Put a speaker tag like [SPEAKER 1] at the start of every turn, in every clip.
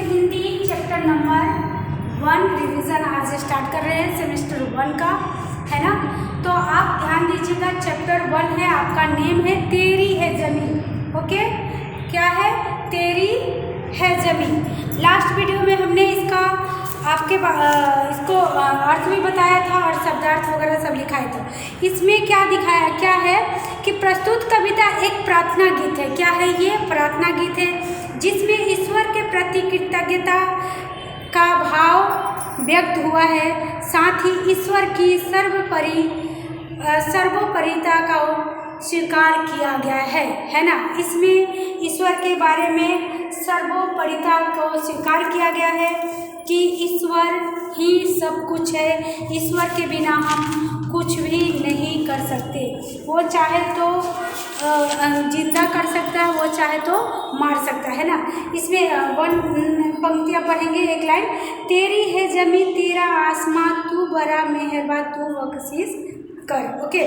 [SPEAKER 1] Hindi chapter number 1 revision आज start कर रहे हैं सेमेस्टर 1 का, है ना। तो आप ध्यान दीजिएगा, चैप्टर 1 है, आपका नेम है तेरी है ज़मीन। ओके, क्या है? तेरी है ज़मीन। लास्ट वीडियो में हमने इसका इसको अर्थ भी बताया था और शब्दार्थ वगैरह सब लिखाए थे। इसमें क्या दिखाया क्या है कि प्रस्तुत कविता एक प्रार्थना गीत है। क्या है ये? प्रार्थना गीत है, जिसमें ईश्वर के प्रति कृतज्ञता का भाव व्यक्त हुआ है। साथ ही ईश्वर की सर्वोपरिता का स्वीकार किया गया है ना। इसमें ईश्वर के बारे में सर्वोपरिता को स्वीकार किया गया है कि ईश्वर ही सब कुछ है, ईश्वर के बिना हम कुछ भी नहीं कर सकते। वो चाहे तो जिंदा कर सकता है, वो चाहे तो मार सकता है ना। इसमें 1 पंक्तियाँ पढ़ेंगे, एक लाइन। तेरी है ज़मीन तेरा आसमां, तू बड़ा मेहरबान तू बख्शिश कर। ओके,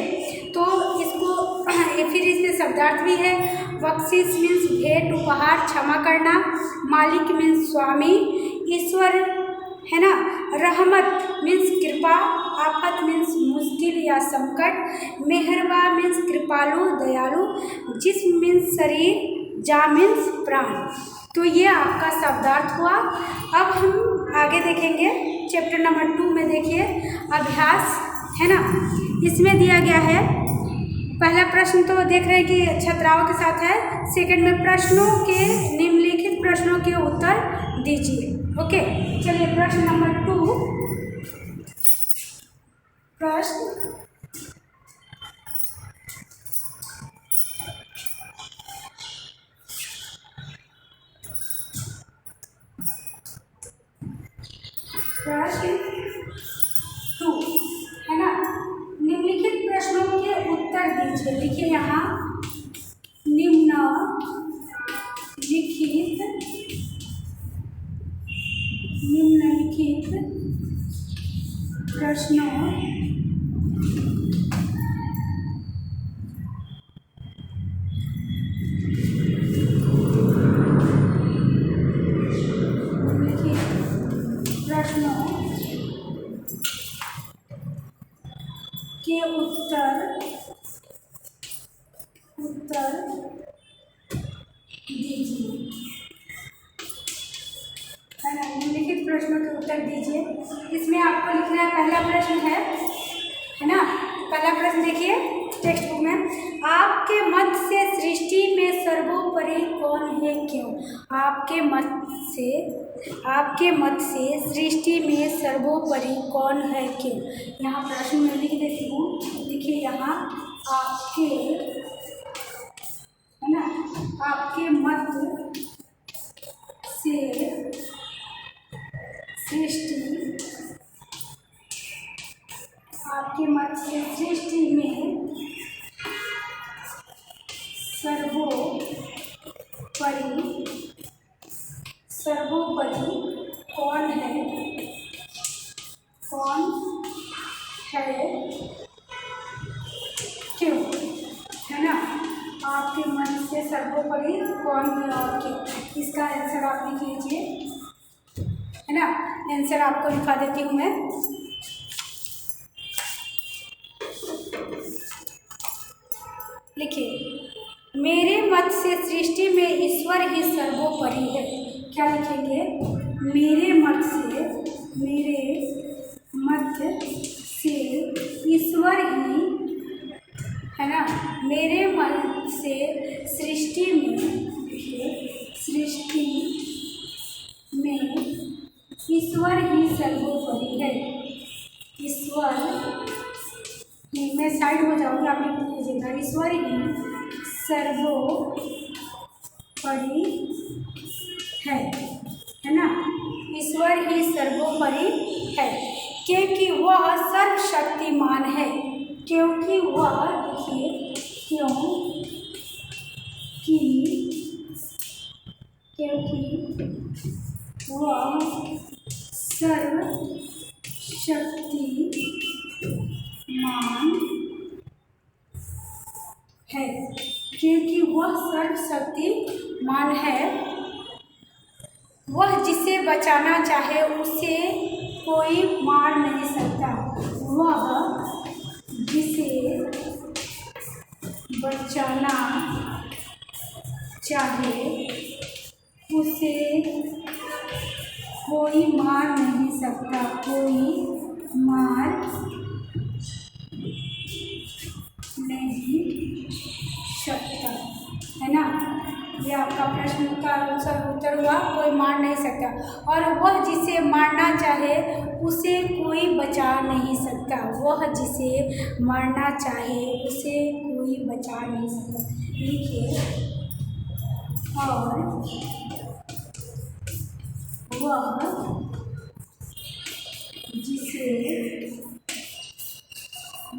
[SPEAKER 1] तो इसको फिर इसमें शब्दार्थ भी है। बख्शिश मीन्स भेंट, उपहार, क्षमा करना। मालिक मीन्स स्वामी, ईश्वर है ना। रहमत मीन्स कृपा, आफत मीन्स मुश्किल या संकट, मेहरबा मीन्स कृपालु दयालु, जिस्म मीन्स शरीर, जा मीन्स प्राण। तो ये आपका शब्दार्थ हुआ। अब हम आगे देखेंगे चैप्टर नंबर 2 में। देखिए अभ्यास है ना, इसमें दिया गया है। पहला प्रश्न तो देख रहे हैं कि छात्राओं के साथ है। सेकंड में प्रश्नों के निम्नलिखित प्रश्नों के उत्तर दीजिए। ओके, चलिए प्रश्न नंबर 2। प्रश्न प्रश्न 2 है ना। निम्नलिखित प्रश्नों के उत्तर दीजिए। देखिए यहाँ निम्नलिखित प्रश्नों के उत्तर दीजिए, है ना। निम्नलिखित प्रश्नों के उत्तर दीजिए। इसमें आपको लिखना है, पहला प्रश्न है ना। पहला प्रश्न देखिए टेक्स्ट बुक में। आपके मत से सृष्टि में सर्वोपरि कौन है, क्यों? आपके मत से सृष्टि में सर्वोपरि कौन है, क्यों? यहाँ प्रश्न में लिख देती हूँ। देखिए यहाँ आपके है ना, आपके मत से सृष्टि में सर्वोपरि कौन है, क्यों? है ना। आपके मन से सर्वोपरि कौन है और क्यों? इसका आंसर आप लिख लीजिए, है ना। आंसर आपको लिखा देती हूँ मैं। लिखिए, मेरे मत से सृष्टि में ईश्वर ही सर्वोपरि है। क्या लिखेंगे? मेरे मत से ईश्वर ही, है ना। मेरे मत से सृष्टि में ईश्वर ही सर्वोपरि है। ईश्वर ही, मैं साइड हो जाऊंगी, आप लिख लीजिएगा। ईश्वर ही सर्वोपरि है ना। ईश्वर ही सर्वोपरि है, क्योंकि वह सर्वशक्तिमान है। क्योंकि वह, देखिए क्योंकि वह सर्वशक्तिमान है। क्योंकि वह सर्वशक्तिमान है, वह जिसे बचाना चाहे उसे कोई मार नहीं सकता। वह जिसे बचाना चाहे उसे कोई मार नहीं सकता, कोई मार नहीं सकता, है ना। ये आपका प्रश्न का उत्तर हुआ, कोई मार नहीं सकता। और वह जिसे मारना चाहे उसे कोई बचा नहीं सकता। वह जिसे मारना चाहे उसे कोई बचा नहीं सकता। लिखिए, और वह जिसे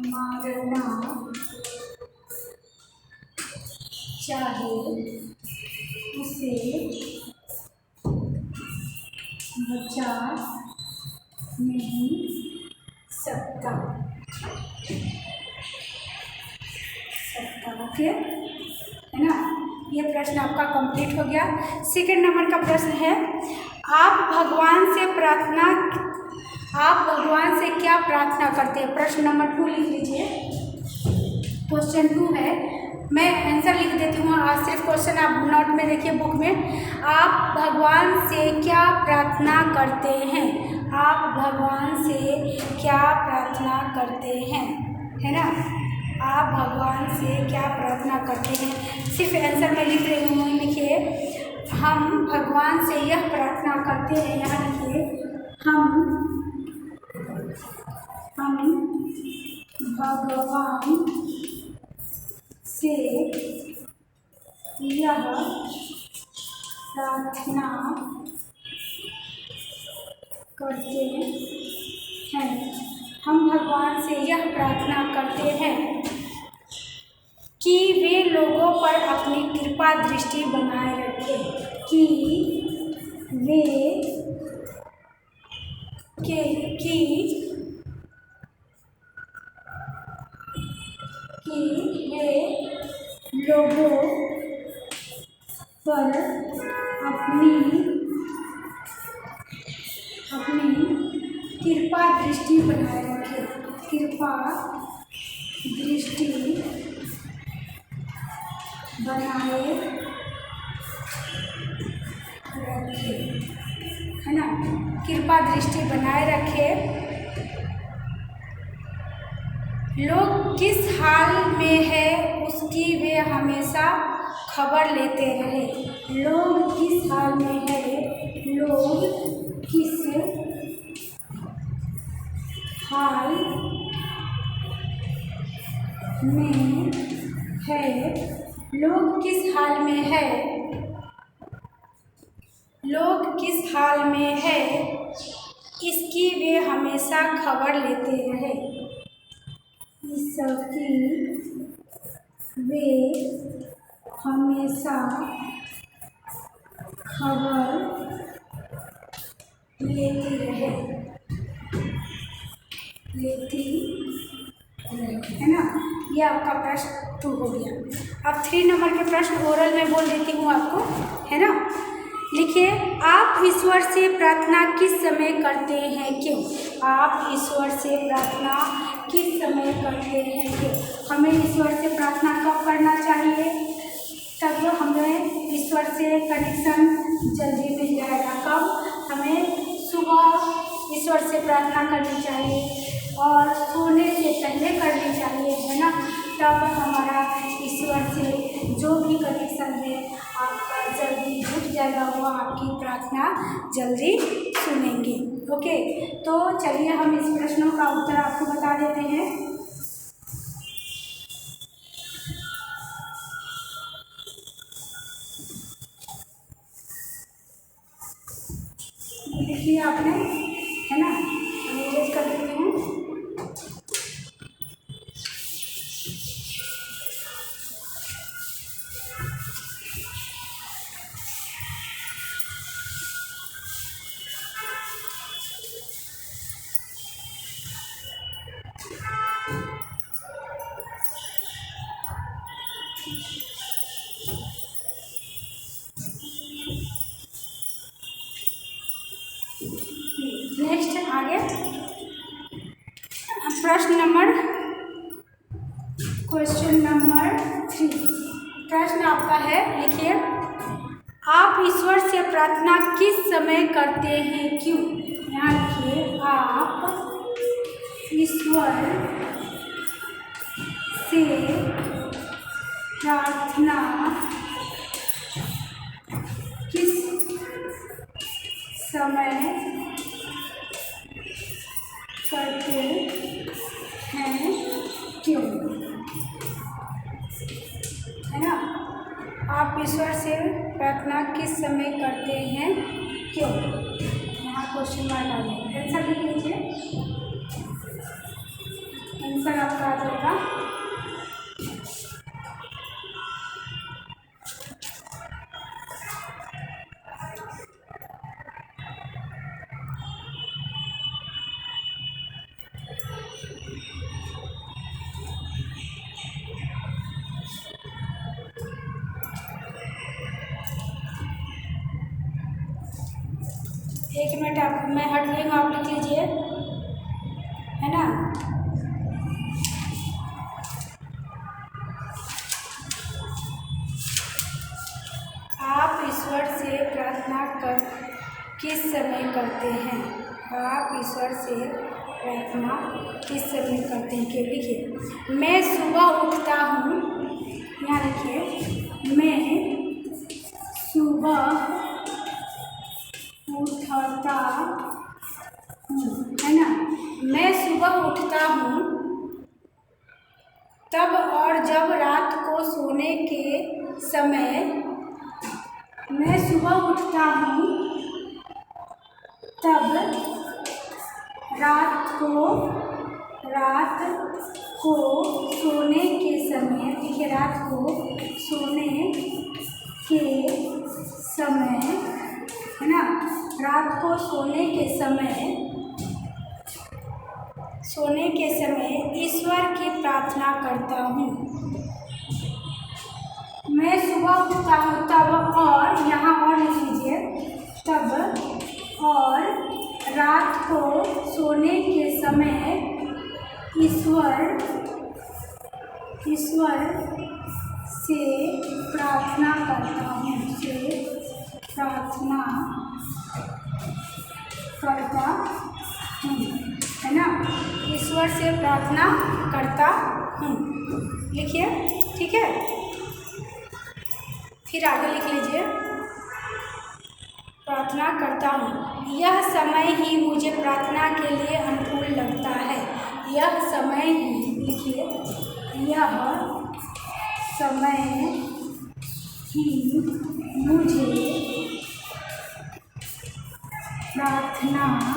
[SPEAKER 1] मारना चाहे उसे बचा नहीं सकता। ओके, है ना। ये प्रश्न आपका कंप्लीट हो गया। सेकंड नंबर का प्रश्न है, आप भगवान से क्या प्रार्थना करते हैं? प्रश्न नंबर 2 लिख लीजिए। क्वेश्चन 2 है, मैं आंसर लिख देती हूँ, आज सिर्फ क्वेश्चन आप नोट में देखिए बुक में। आप भगवान से क्या प्रार्थना करते हैं? आप भगवान से क्या प्रार्थना करते हैं, है ना। आप भगवान से क्या प्रार्थना करते हैं? सिर्फ आंसर में लिख रही हूँ, लिखिए, हम भगवान से यह प्रार्थना करते हैं। यहाँ लिखिए, हम भगवान से यह प्रार्थना करते हैं। हम भगवान से यह प्रार्थना करते हैं कि वे लोगों पर अपनी कृपा दृष्टि बनाए रखें, कि वे लोगों पर अपनी कृपा दृष्टि बनाए रखें, कृपा दृष्टि बनाए रखे, है ना। कृपा दृष्टि बनाए रखे। लोग किस हाल में है उसकी वे हमेशा खबर लेते रहे। लोग किस हाल में है, लोग किस हाल में है, लोग किस हाल में है, लोग किस हाल में है इसकी वे हमेशा खबर लेते रहे। इसकी वे हमेशा खबर लेती रहे, है ना। ये आपका प्रश्न 2 हो गया। अब 3 नंबर के प्रश्न ओरल में बोल देती हूँ आपको, है ना। लिखिए, आप ईश्वर से प्रार्थना किस समय करते हैं, क्यों? आप ईश्वर से प्रार्थना किस समय करते हैं, क्यों? हमें ईश्वर से प्रार्थना कब करना चाहिए? तब हमें ईश्वर से कनेक्शन जल्दी मिल जाएगा। कब? हमें सुबह ईश्वर से प्रार्थना करनी चाहिए और सोने से पहले करनी चाहिए, है ना। तब हमारा ईश्वर से जो भी कनेक्शन है आपका जल्दी जुट जाएगा, वो आपकी प्रार्थना जल्दी सुनेंगे। ओके, तो चलिए हम इस प्रश्नों का उत्तर आपको बता देते हैं। लिखिए आपने, है ना, मैनेज कर देते हैं। आगे क्वेश्चन नंबर 3। प्रश्न आपका है, लिखिए, आप ईश्वर से प्रार्थना किस समय करते हैं, क्यों? यहाँ लिखिए, आप ईश्वर से प्रार्थना किस समय करते हैं, क्यों? है ना, आप ईश्वर से प्रार्थना किस समय करते हैं, क्यों? यहाँ क्वेश्चन मार्क आ जाएगा। आंसर लिख लीजिए, आंसर आपका आ जाएगा एक मिनट, आप मैं हट गई हूँ, आप लिख लीजिए, है ना। आप ईश्वर से प्रार्थना किस समय करते हैं? आप ईश्वर से प्रार्थना किस समय करते हैं, क्यों? लिखिए, मैं सुबह उठता हूँ, यहाँ लिखिए, मैं सुबह उठता हूँ, है ना। मैं सुबह उठता हूँ तब और जब रात को सोने के समय, मैं सुबह उठता हूँ तब रात को सोने के समय, देखिए, रात को सोने के समय, है ना, रात को सोने के समय ईश्वर की प्रार्थना करता हूँ। मैं सुबह उठता हूँ तब, और यहाँ और लिख लीजिए, तब और रात को सोने के समय ईश्वर से प्रार्थना करता हूँ, है ना। ईश्वर से प्रार्थना करता हूँ, लिखिए, ठीक है। फिर आगे लिख लीजिए, प्रार्थना करता हूँ, यह समय ही मुझे प्रार्थना के लिए अनुकूल लगता है। यह समय ही, लिखिए, यह समय ही मुझे प्रार्थना के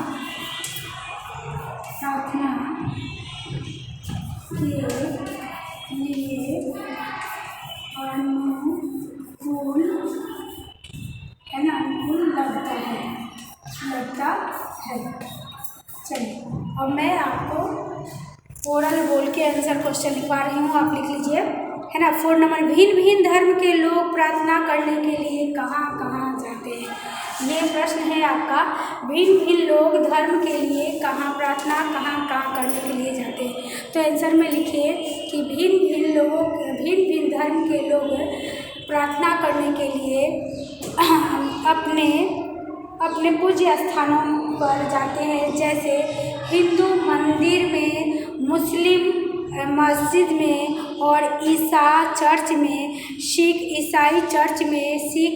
[SPEAKER 1] लिए अनुकूल, है ना, अनुकूल लगता है। चलिए, अब मैं आपको ओरल बोल के आंसर क्वेश्चन लिखवा रही हूँ, आप लिख लीजिए, है ना। 4 नंबर, भिन्न भिन्न धर्म के लोग प्रार्थना करने के लिए कहाँ कहाँ जाते हैं? ये प्रश्न है आपका, भिन्न भिन्न लोग धर्म के लिए कहाँ कहाँ करने के लिए जाते हैं। तो आंसर में लिखिए कि भिन्न भिन्न धर्म के लोग प्रार्थना करने के लिए अपने पूज्य स्थानों पर जाते हैं, जैसे हिंदू मंदिर में, मुस्लिम मस्जिद में, और ईसाई चर्च में, सिख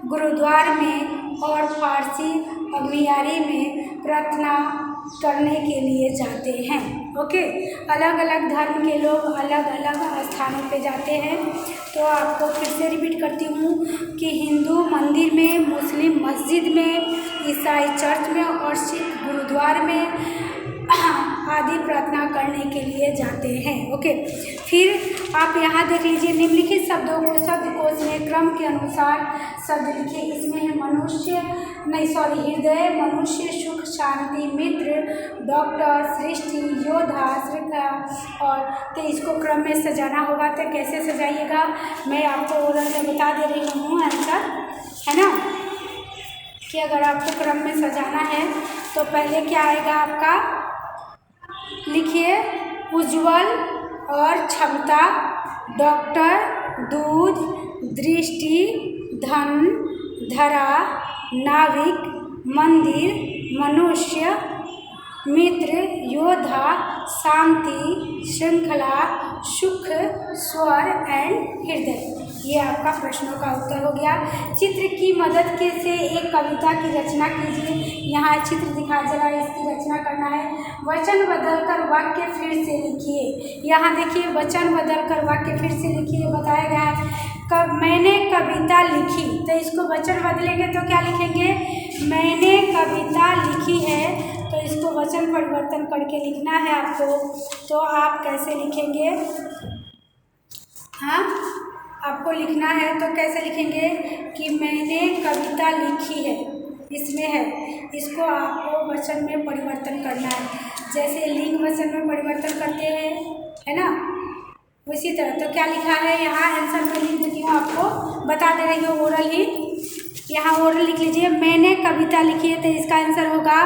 [SPEAKER 1] गुरुद्वार में, और फारसी अग्नियारी में प्रार्थना करने के लिए जाते हैं। ओके, अलग अलग धर्म के लोग अलग अलग स्थानों पे जाते हैं। तो आपको फिर से रिपीट करती हूँ कि हिंदू मंदिर में, मुस्लिम मस्जिद में, ईसाई चर्च में और सिख गुरुद्वार में आदि प्रार्थना करने के लिए जाते हैं। ओके, फिर आप यहाँ देख लीजिए, निम्नलिखित शब्दों को शब्दकोश में क्रम के अनुसार शब्द लिखिए। इसमें है हृदय, मनुष्य, सुख, शांति, मित्र, डॉक्टर, सृष्टि, योद्धा, श्रद्धा, और तो इसको क्रम में सजाना होगा। तो कैसे सजाइएगा मैं आपको ओरल में बता दे रही हूँ आंसर, है ना, कि अगर आपको क्रम में सजाना है तो पहले क्या आएगा आपका, लिखिए उज्ज्वल और क्षमता, डॉक्टर, दूध, दृष्टि, धन, धरा, नाविक, मंदिर, मनुष्य, मित्र, योद्धा, शांति, श्रृंखला, सुख, स्वर एंड हृदय। ये आपका प्रश्नों का उत्तर हो गया। चित्र की मदद के से एक कविता की रचना कीजिए। यहाँ चित्र दिखा, जरा इसकी रचना करना है। वचन बदलकर वाक्य फिर से लिखिए। यहाँ देखिए, वचन बदलकर वाक्य फिर से लिखिए बताया गया है। मैंने कविता लिखी, तो इसको वचन बदलेंगे तो क्या लिखेंगे, मैंने कविता लिखी है, तो इसको वचन परिवर्तन करके लिखना है आपको। तो आप कैसे लिखेंगे, हाँ आपको लिखना है तो कैसे लिखेंगे कि मैंने कविता लिखी है, इसमें है, इसको आपको वचन में परिवर्तन करना है। जैसे लिंग वचन में परिवर्तन करते हैं, है ना, उसी तरह। तो क्या लिखा है यहाँ, आंसर में लिख देती हूँ, आपको बता दे रही हूँ ओरल ही। यहाँ ओरल लिख लीजिए, मैंने कविता लिखी है, तो इसका आंसर होगा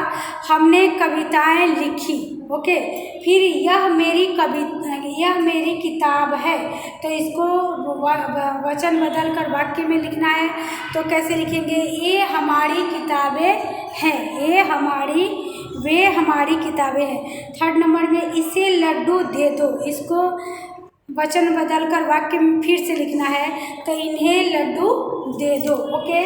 [SPEAKER 1] हमने कविताएं लिखी। ओके, फिर यह मेरी किताब है, तो इसको वचन बदल कर वाक्य में लिखना है। तो कैसे लिखेंगे, ये हमारी किताबें हैं, वे हमारी किताबें हैं। थर्ड नंबर में इसे लड्डू दे दो, इसको वचन बदलकर वाक्य में फिर से लिखना है, तो इन्हें लड्डू दे दो। ओके,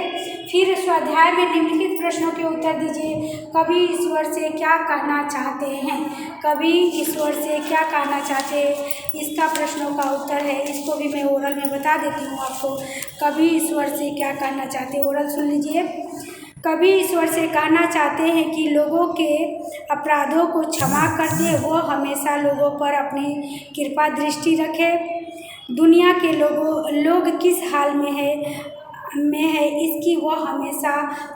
[SPEAKER 1] फिर स्वाध्याय में निम्नलिखित प्रश्नों के उत्तर दीजिए। कवि ईश्वर से क्या कहना चाहते हैं, कवि ईश्वर से क्या कहना चाहते हैं, इसका प्रश्नों का उत्तर है। इसको भी मैं ओरल में बता देती हूँ आपको। कवि ईश्वर से क्या कहना चाहते हैं, ओरल सुन लीजिए। कवि ईश्वर से कहना चाहते हैं कि लोगों के अपराधों को क्षमा कर दे, वो हमेशा लोगों पर अपनी कृपा दृष्टि रखे। दुनिया के लोग किस हाल में है इसकी वह हमेशा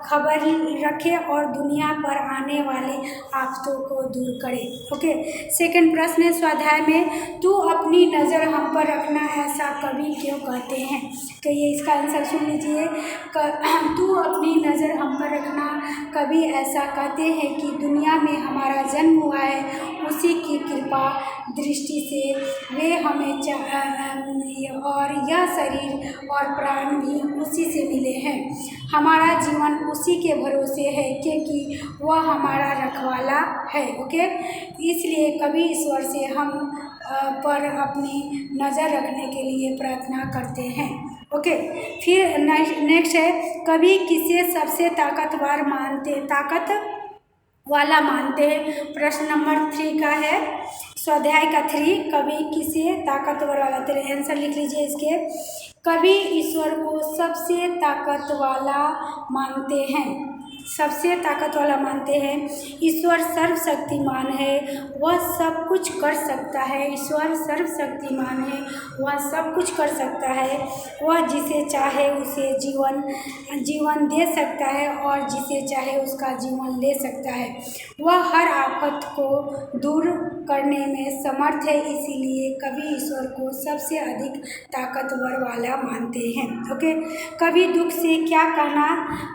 [SPEAKER 1] खबर रखे और दुनिया पर आने वाले आफतों को दूर करे। ओके, सेकंड प्रश्न है स्वाध्याय में, तू अपनी नज़र हम पर रखना ऐसा कवि क्यों कहते हैं। तो ये इसका आंसर सुन लीजिए। तू अपनी नज़र हम पर रखना, कवि ऐसा कहते हैं कि दुनिया में हमारा जन्म हुआ है, उसी की कृपा दृष्टि से वे हमें और यह शरीर और प्राण भी उसी से मिले हैं। हमारा जीवन उसी के भरोसे है क्योंकि वह हमारा रखवाला है। ओके, इसलिए कवि ईश्वर से हम पर अपनी नज़र रखने के लिए प्रार्थना करते हैं। ओके, फिर नेक्स्ट है, कवि किसे सबसे ताकत वाला मानते हैं। प्रश्न नंबर 3 का है, स्वाध्याय का 3, कवि किसे ताकतवर वाला, तेरे आंसर लिख लीजिए इसके। कवि ईश्वर को सबसे ताकत वाला मानते हैं, सबसे ताकत वाला मानते हैं। ईश्वर सर्वशक्तिमान है, वह सब कुछ कर सकता है। ईश्वर सर्वशक्तिमान है, वह सब कुछ कर सकता है। वह जिसे चाहे उसे जीवन दे सकता है और जिसे चाहे उसका जीवन ले सकता है। वह हर आफत को दूर करने में समर्थ है, इसीलिए कवि ईश्वर को सबसे अधिक ताकतवर वाला मानते हैं। ओके, कवि दुख से क्या कहना,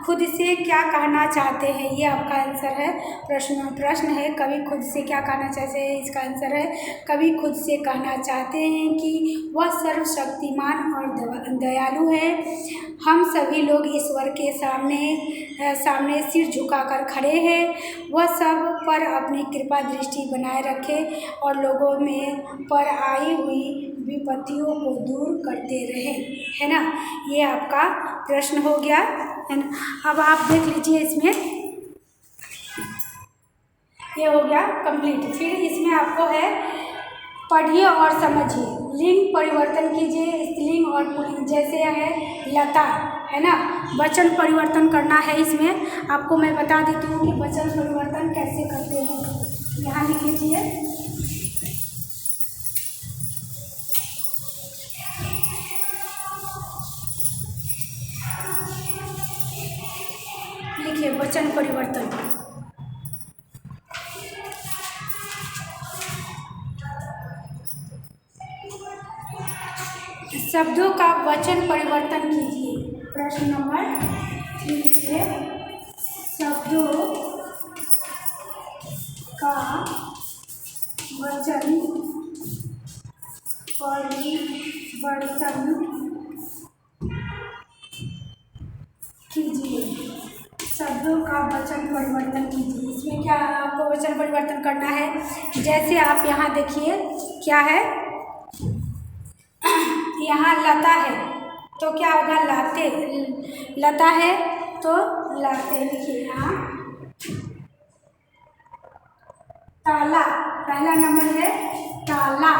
[SPEAKER 1] खुद से क्या कहना चाहते हैं, ये आपका आंसर है। प्रश्न है, कवि खुद से क्या कहना चाहते हैं, इसका आंसर है, कवि खुद से कहना चाहते हैं कि वह सर्वशक्तिमान और दयालु है। हम सभी लोग ईश्वर के सामने सिर झुकाकर खड़े हैं। वह सब पर अपनी कृपा दृष्टि बनाए रखे और लोगों में पर आई हुई विपत्तियों को दूर करते रहे, है ना। ये आपका प्रश्न हो गया, है ना। अब आप देख लीजिए, इसमें ये हो गया कंप्लीट। फिर इसमें आपको है, पढ़िए और समझिए, लिंग परिवर्तन कीजिए, स्त्रीलिंग और पुल्लिंग। जैसे है लता, है ना, वचन परिवर्तन करना है। इसमें आपको मैं बता देती हूँ कि वचन परिवर्तन कैसे करते हैं। यहाँ लिख लीजिए, लिखिए वचन परिवर्तन। शब्दों का वचन परिवर्तन कीजिए। प्रश्न नंबर 3 से शब्दों का वचन परिवर्तन कीजिए। शब्दों का वचन परिवर्तन कीजिए। इसमें क्या आपको वचन परिवर्तन करना है? जैसे आप यहाँ देखिए क्या है, यहाँ लता है तो क्या होगा? लाते। लता है तो लाते। लिखिए यहाँ ताला, पहला नंबर है ताला,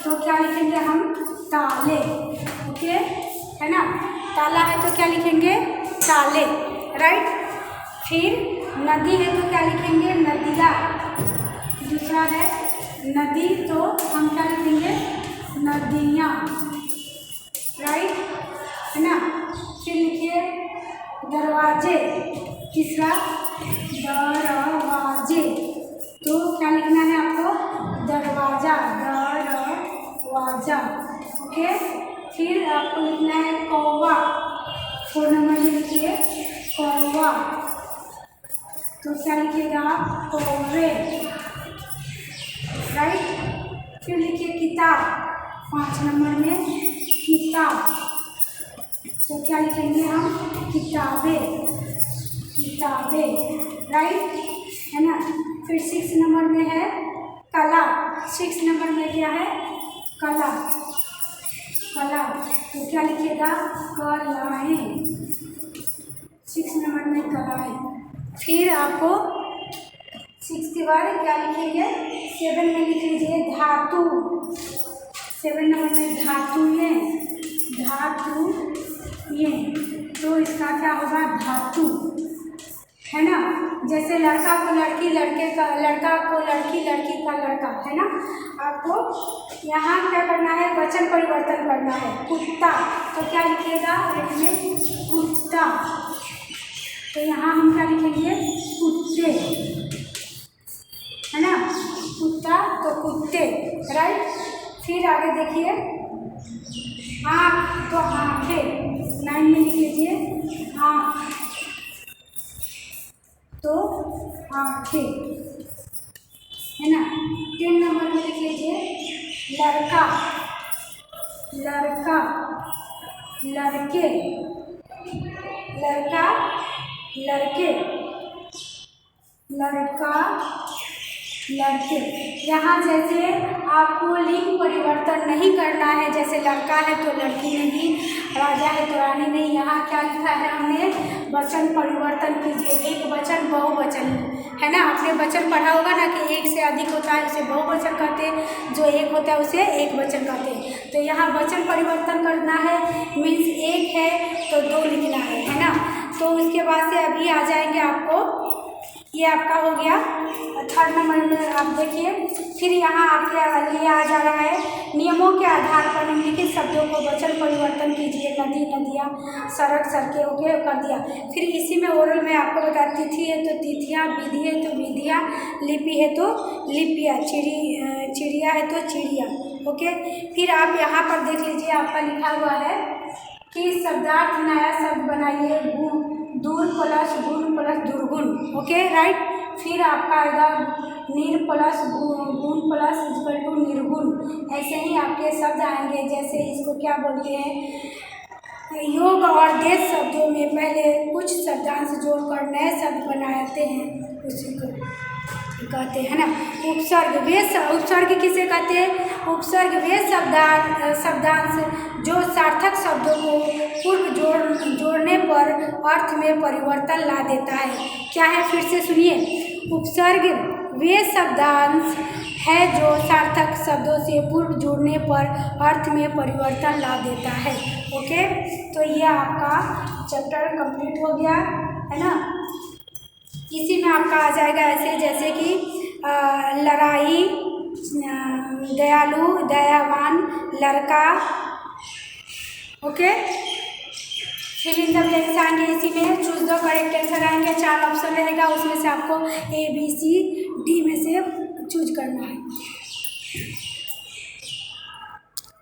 [SPEAKER 1] तो क्या लिखेंगे हम? ताले। ओके है ना। ताला है तो क्या लिखेंगे? ताले, राइट। फिर नदी है तो क्या लिखेंगे? नदिया। दूसरा है नदी तो हम क्या लिखेंगे? नदियाँ, राइट है ना। फिर लिखिए दरवाजे। तीसरा दरवाजे, तो क्या लिखना है आपको? दरवाजा, दरवाजा। ओके। फिर आपको लिखना है कौवा। 4 नंबर में लिखिए कौवा, तो क्या लिखिएगा आप? कौवे, राइट। फिर लिखिए किताब। 5 नंबर में किताब, तो क्या लिखेंगे हम? किताबें, किताबें, राइट है ना। फिर 6 नंबर में है कला। 6 नंबर में क्या है? कला, कला, तो क्या लिखिएगा? कलाएँ। 6 नंबर में कलाएँ। फिर आपको 6 के बाद क्या लिखेंगे? 7 में लिख लीजिए धातु। 7 नंबर में धातुएँ, धातुएँ, तो इसका क्या होगा? धातु, है ना। जैसे लड़का को लड़की, लड़के का लड़का को लड़की, लड़की का लड़का, है ना। आपको यहाँ क्या करना है? वचन परिवर्तन करना है। कुत्ता, तो क्या लिखिएगा? इसमें कुत्ता, तो यहाँ हम क्या लिखेंगे? कुत्ते, है ना। कुत्ता तो कुत्ते, राइट। फिर आगे देखिए आँख तो आँखें। 9 में लिख लीजिए आँख तो आँखें, है ना। 10 नंबर में लिख लीजिए लड़का, लड़का, लड़के, लड़का, लड़के, लड़का, लड़के। यहाँ जैसे आपको लिंग परिवर्तन नहीं करना है, जैसे लड़का है तो लड़की नहीं, राजा है तो रानी नहीं। यहाँ क्या लिखा है हमने? वचन परिवर्तन कीजिए। एक वचन बहुवचन, है ना। आपने वचन पढ़ा होगा ना कि एक से अधिक होता है उसे बहुवचन कहते हैं, जो एक होता है उसे एक वचन कहते हैं। तो यहाँ वचन परिवर्तन करना है, मीन्स एक है तो 2 लिखना है ना। तो उसके बाद से अभी आ जाएंगे आपको, ये आपका हो गया 3rd नंबर में। आप देखिए फिर यहाँ आपके लिए आ जा रहा है नियमों के आधार पर निम्नलिखित शब्दों को वचन परिवर्तन कीजिए। नदी, नदियाँ, सड़क, सड़कें, ओके कर दिया। फिर इसी में ओरल में आपको बता, तिथि है तो तिथियाँ, विधि है तो विधियाँ, लिपि है तो लिपियाँ, चिड़िया है तो चिड़िया, ओके। फिर आप यहाँ पर देख लीजिए आपका लिखा हुआ है कि शब्दार्थ नया शब्द बनाइए। दूर प्लस गुण प्लस दुर्गुण, ओके राइट। फिर आपका आएगा निर प्लस गुण प्लस इक्वल टू निर्गुण। ऐसे ही आपके शब्द आएंगे, जैसे इसको क्या बोलते हैं? योग और देश शब्दों में पहले कुछ शब्दांश जोड़कर नए शब्द बनाते हैं, उसी को कहते हैं ना उपसर्ग। वे उपसर्ग किसे कहते हैं? उपसर्ग वे शब्दांश जो सार्थक शब्दों को पूर्व जोड़ने पर अर्थ में परिवर्तन ला देता है। क्या है? फिर से सुनिए। उपसर्ग वे शब्दांश है जो सार्थक शब्दों से पूर्व जोड़ने पर अर्थ में परिवर्तन ला देता है, ओके। तो ये आपका चैप्टर कंप्लीट हो गया, है ना। इसी में आपका आ जाएगा ऐसे जैसे कि लड़ाई, दयालु, दयावान, लड़का, okay. Fill in the blanks आएंगे, इसी में चूज द करेक्ट आंसर आएंगे। 4 ऑप्शन रहेगा, उसमें से आपको A, B, C, D में से चूज करना है।